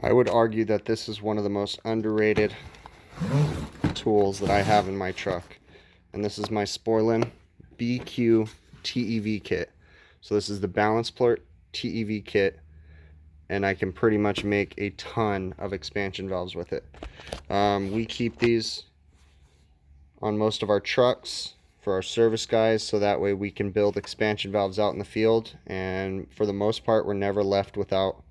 I would argue that this is one of the most underrated tools that I have in my truck. And this is my Sporlan Bq Tev Kit. So this is the balance plate Tev kit, and I can pretty much make a ton of expansion valves with it. We keep these on most of our trucks for our service guys, so that way we can build expansion valves out in the field, and for the most part we're never left without,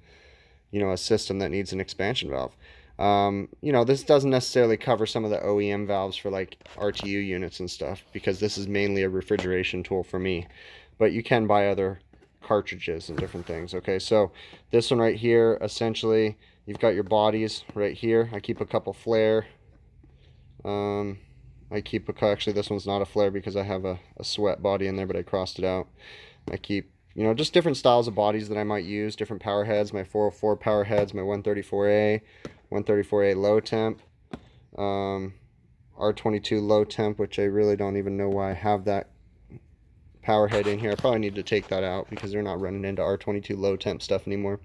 you know, a system that needs an expansion valve. You know, this doesn't necessarily cover some of the OEM valves for like RTU units and stuff, because this is mainly a refrigeration tool for me, but you can buy other cartridges and different things. Okay, so this one right here, essentially you've got your bodies right here. I keep a couple flare. Actually this one's not a flare because I have a sweat body in there, but I crossed it out. I keep, you know, just different styles of bodies that I might use, different power heads, my 404 power heads, my 134A, 134A low temp, R22 low temp, which I really don't even know why I have that power head in here. I probably need to take that out because they're not running into R22 low temp stuff anymore.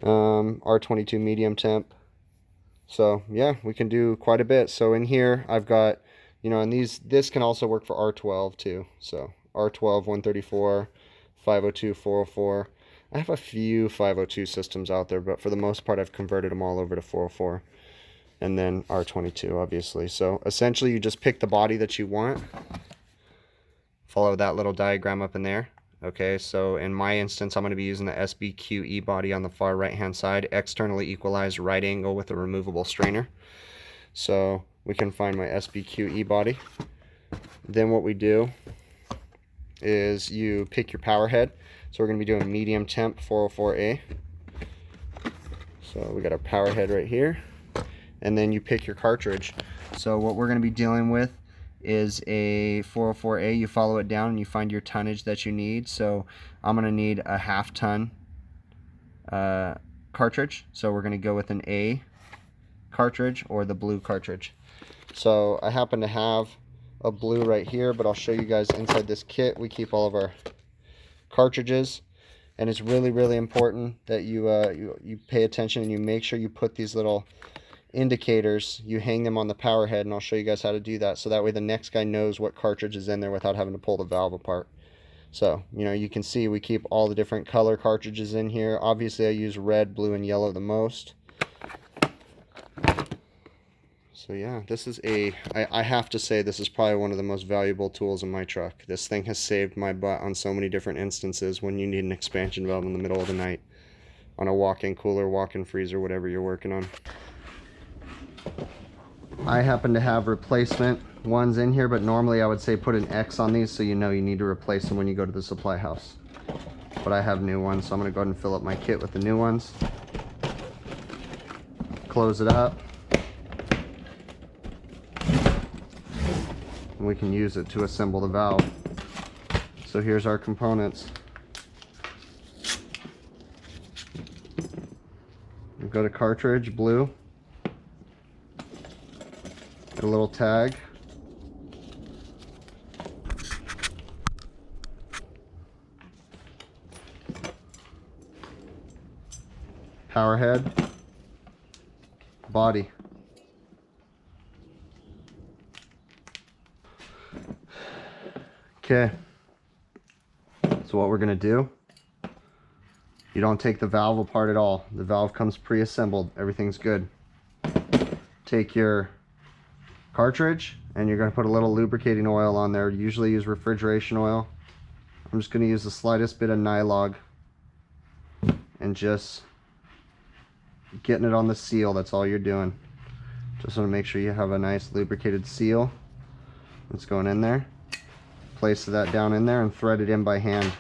R22 medium temp. So yeah, we can do quite a bit. So in here I've got, you know, and this can also work for R12 too. So R12, 134, 502, 404. I have a few 502 systems out there, but for the most part I've converted them all over to 404, and then R22 obviously. So essentially you just pick the body that you want, follow that little diagram up in there. Okay, so in my instance I'm going to be using the SBQE body on the far right hand side, externally equalized right angle with a removable strainer. So we can find my SBQE body. Then what we do is you pick your power head. So we're going to be doing medium temp 404A. So we got our power head right here. And then you pick your cartridge. So what we're going to be dealing with is a 404A. You follow it down and you find your tonnage that you need. So I'm going to need a 1/2 ton cartridge. So we're going to go with an A cartridge or the blue cartridge. So I happen to have a blue right here, but I'll show you guys inside this kit we keep all of our cartridges, and it's really important that you pay attention and you make sure you put these little indicators, you hang them on the power head, and I'll show you guys how to do that, so that way the next guy knows what cartridge is in there without having to pull the valve apart. So, you know, you can see we keep all the different color cartridges in here. Obviously I use red, blue, and yellow the most. So yeah, this is I have to say this is probably one of the most valuable tools in my truck. This thing has saved my butt on so many different instances when you need an expansion valve in the middle of the night on a walk-in cooler, walk-in freezer, whatever you're working on. I happen to have replacement ones in here, but normally I would say put an X on these so you know you need to replace them when you go to the supply house. But I have new ones, so I'm going to go ahead and fill up my kit with the new ones. Close it up. And we can use it to assemble the valve. So here's our components. We've got a cartridge, blue. A little tag. Power head. Body. Okay. So what we're going to do, you don't take the valve apart at all. The valve comes pre-assembled. Everything's good. Take your cartridge and you're going to put a little lubricating oil on there. Usually use refrigeration oil. I'm just going to use the slightest bit of nylog and just getting it on the seal. That's all you're doing. Just want to make sure you have a nice lubricated seal. It's going in there. Place that down in there and thread it in by hand.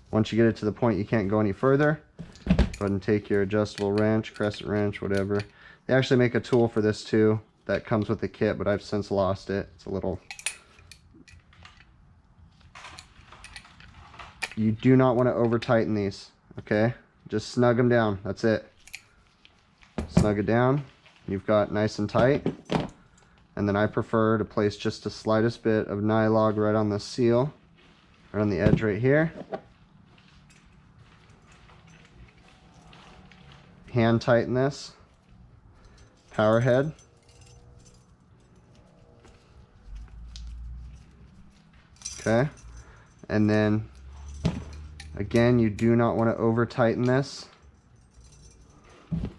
Once you get it to the point you can't go any further, go ahead and take your adjustable wrench, crescent wrench, whatever. They actually make a tool for this too that comes with the kit, but I've since lost it. It's a little... You do not want to over tighten these, okay? Just snug them down, that's it. Snug it down, you've got nice and tight. And then I prefer to place just the slightest bit of nylog right on the seal, right on the edge right here. hand tighten this power head. Okay, and then again, you do not want to over tighten this. I'm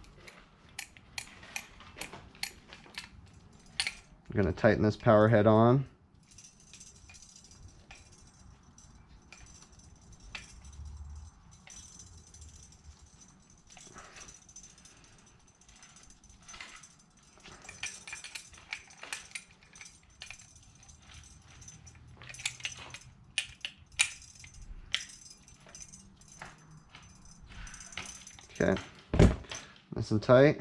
going to tighten this power head on. Okay, nice and tight.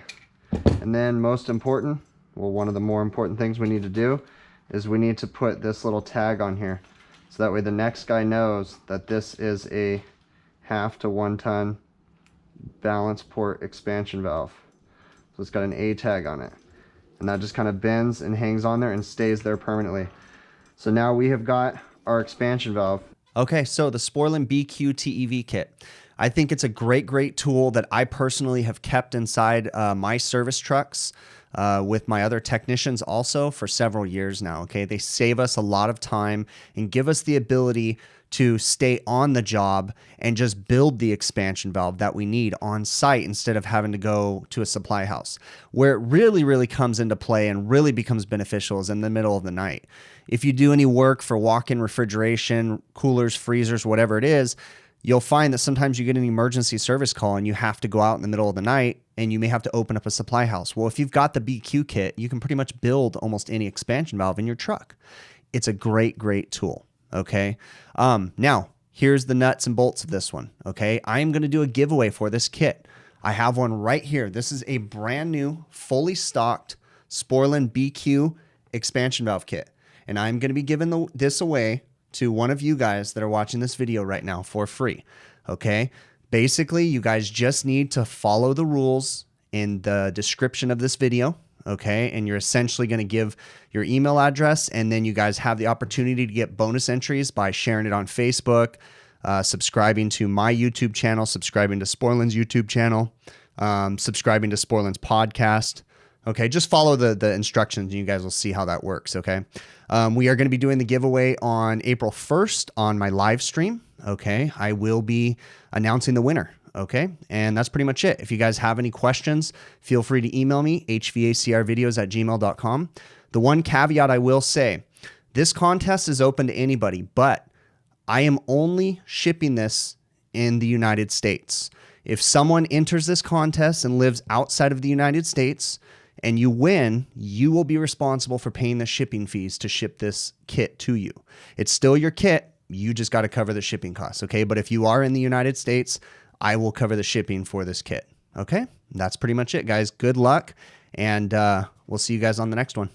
And then most important, well, one of the more important things we need to do is we need to put this little tag on here. So that way the next guy knows that this is a 1/2 to 1 ton balance port expansion valve. So it's got an A tag on it. And that just kind of bends and hangs on there and stays there permanently. So now we have got our expansion valve. Okay, so the Sporlan BQ TEV kit. I think it's a great tool that I personally have kept inside my service trucks with my other technicians also for several years now. Okay, they save us a lot of time and give us the ability to stay on the job and just build the expansion valve that we need on site instead of having to go to a supply house. Where it really comes into play and really becomes beneficial is in the middle of the night. If you do any work for walk-in refrigeration, coolers, freezers, whatever it is, you'll find that sometimes you get an emergency service call and you have to go out in the middle of the night and you may have to open up a supply house. Well, if you've got the BQ kit, you can pretty much build almost any expansion valve in your truck. It's a great tool. Okay. Now here's the nuts and bolts of this one. Okay. I am going to do a giveaway for this kit. I have one right here. This is a brand new, fully stocked Sporlan BQ expansion valve kit. And I'm going to be giving this away to one of you guys that are watching this video right now for free. Okay. Basically, you guys just need to follow the rules in the description of this video. Okay. And you're essentially going to give your email address, and then you guys have the opportunity to get bonus entries by sharing it on Facebook, subscribing to my YouTube channel, subscribing to Sporlan's YouTube channel, subscribing to Sporlan's podcast. Okay, just follow the instructions and you guys will see how that works, okay? We are going to be doing the giveaway on April 1st on my live stream, okay? I will be announcing the winner, okay? And that's pretty much it. If you guys have any questions, feel free to email me, hvacrvideos@gmail.com. The one caveat I will say, this contest is open to anybody, but I am only shipping this in the United States. If someone enters this contest and lives outside of the United States, and you win, you will be responsible for paying the shipping fees to ship this kit to you. It's still your kit. You just got to cover the shipping costs, okay? But if you are in the United States, I will cover the shipping for this kit, okay? That's pretty much it, guys. Good luck, and we'll see you guys on the next one.